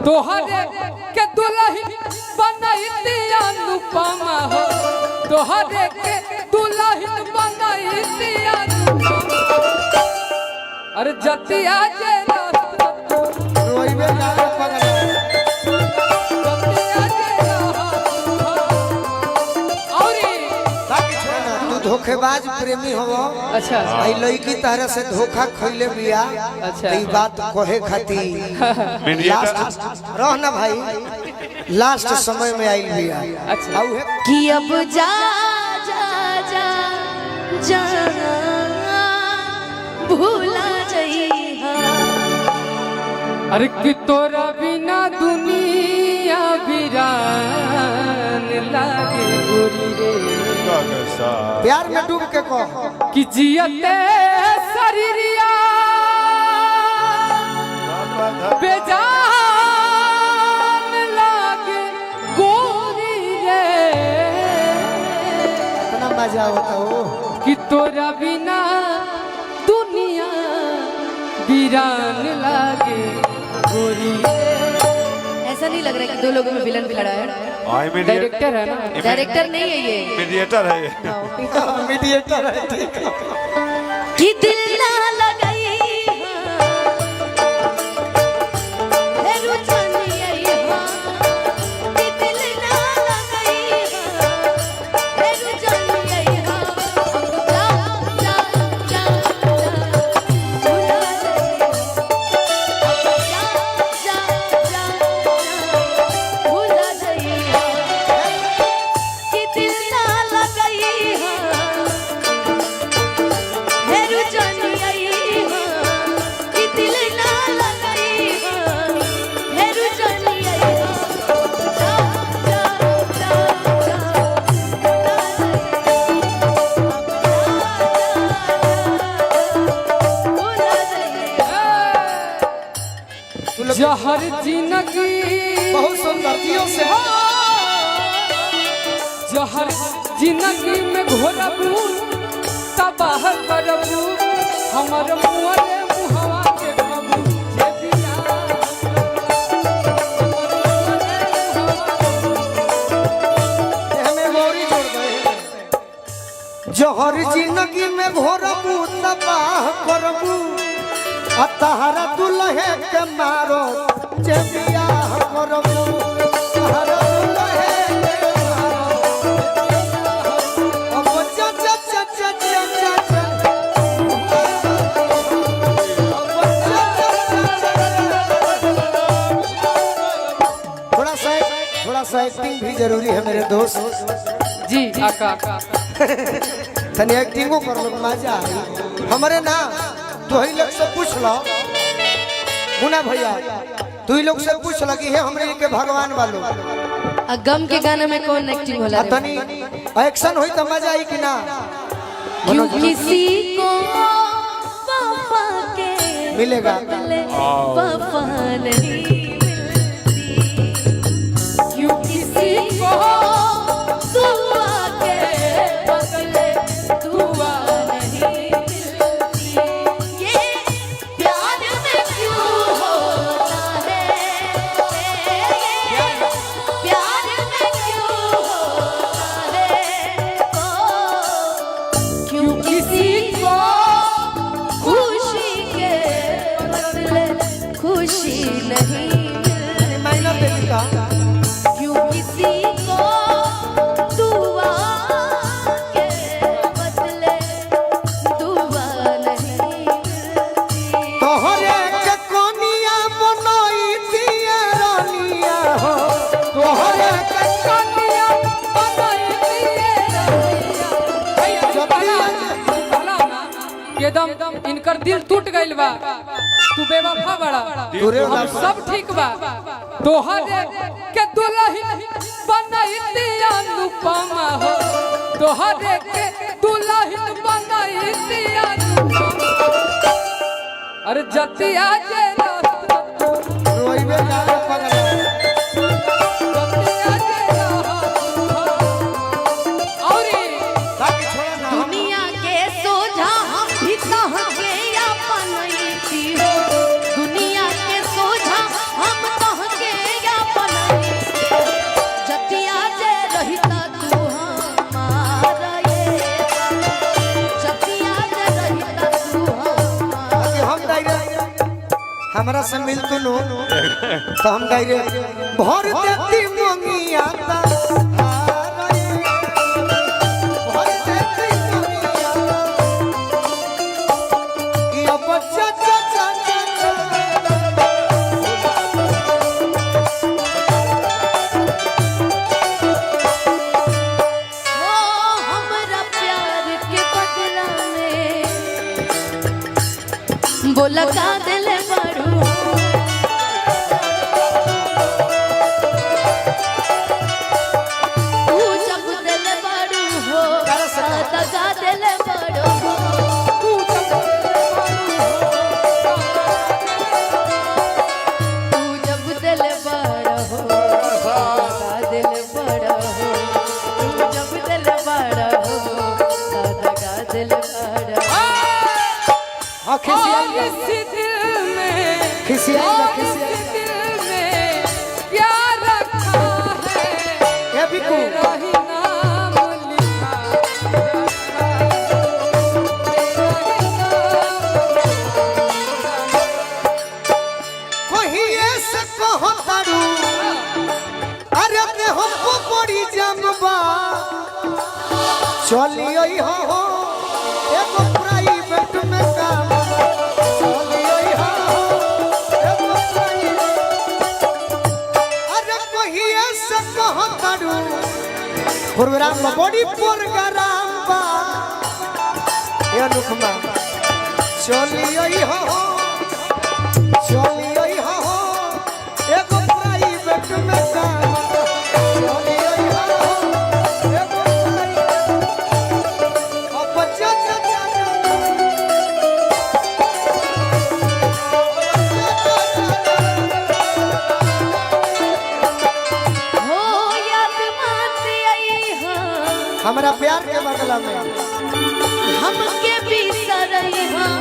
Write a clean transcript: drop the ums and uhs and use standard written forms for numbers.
तोहरे के दुल्हन बनैती अनुपमा हो तोहरे के दुल्हन बनैती अनुपमा अरे जतिया जे रोइबे जाके पगला धोखेबाज प्रेमी हो। अच्छा आई लड़की तरह से धोखा खइले बिया। अच्छा ई बात कहे खाती लास्ट रह ना भाई लास्ट समय में आई बिया। अच्छा कि अब जा जा जा जा भूला जइहा अरे कि तोरा बिना दुनिया वीरान लागे गोरी रे प्यार में डूब के कहो कि जियते शरीरिया बेजान लागे गोरी रे इतना मजा होता हो कि तोरा बिना दुनिया वीरान लागे गोरी रे। ऐसा नहीं लग रहा कि दो लोगों में विलन खड़ा है। डायरेक्टर है ना डायरेक्टर नहीं है ये मीडिएटर है मीडिएटर है ठीक है कि दिल ना लगाई है रुचनी आई हां कि दिल ना लगाई है रुचनी आई हां जा जा जा भूला जा जा भूला जइहा कि दिल ना लगाई है रुचनी आई हां कि दिल ना लगाई है रुचनी आई हां जा जा जा जा भूला जइहा जहर जिंदगी बहुत सुंदरतियों से जहर जिंदगी में घोरबू तबाह करबू हमर मुँहरे मुहवा के खबू जे बिया हमें मोरी जोड़ गए जहर जिंदगी में घोरबू तबाह करबू आ तहरा दुल्हे के मारो जे बियाह करबू तहरा दुल्हे के मारो अब चा चा चा चा चा चा चा थोड़ा सा एक्टिंग भी जरूरी है मेरे दोस्त जी आका तनी एक्टिंगो कर लो मजा आई हमारे ना तू ही लोग से पूछ लो मुना भैया तू ही लोग से पूछ लगी है हमरे के भगवान वालों गम के गाने में कौन एक्टिंग होला रे? तनी एक्शन होई तो मजा आई कि ना क्यों किसी को वफा के मिलेगा बदले वफा नहीं मिलती क्यों किसी को दुआ के बदले दुआ नहीं मिलती ये प्यार में क्यों होता है प्यार में क्यों होता है क्यों किसी को खुशी के बदले खुशी नहीं मिलती माइनर बेबी का क्यों किसी को दुआ के बदले दुआ नहीं मिलती तोहरे के कोनिया बनई दिया रानिया हो तोहरे के कनिया बनाई दिए रहिया एकदम इनकर दिल टूट गइल बा तू बेवफा बड़ा हम सब ठीक बा तोहरे के दुल्हन बनैती अनुपमा हो तोहरे के दुल्हन बनैती अनुपमा अरे जतिया जे रोइबे जाके पगला जतिया जे औरी ताकि छोड़ा ना दुनिया के सोझा भी कह के अपन थी हो दुनिया के सोझा हम कह के हमरा से मिलतु नो तो हम डायरेक्ट भर देती मंगिया ता भर देती मंगिया कि अब चा चा चा चा ओ हमरा प्यार के बदला में बोला का दिल बड़ू तू जब दिल बड़ू हो दगा दिल बड़ू तू जब दिल बड़ा हो दगा दिल बड़ा हो तू जब दिल बड़ा हो दगा दिल बड़ा हो हां और इसी दिल में खिसियाई इसी दिल में प्यार रखा है ये भी को तेरा ही नाम लिखा कोई ऐसे कहो तारू अरे ते हमको बड़ी जमबा चलिए हो एगो प्राइवेट में काम चलिए हो एगो प्राइवेट अरे कोई ऐसे कहो तारू प्रोग्राम में बड़ी प्रोग्राम बा ये अनुपमा चलिए हो चलिए हो एगो प्राइवेट में काम चलिए हो एगो प्राइवेट अब चा चा चा हो याद मत आई हाँ हमारा प्यार के बदला में हमके बिसरई हाँ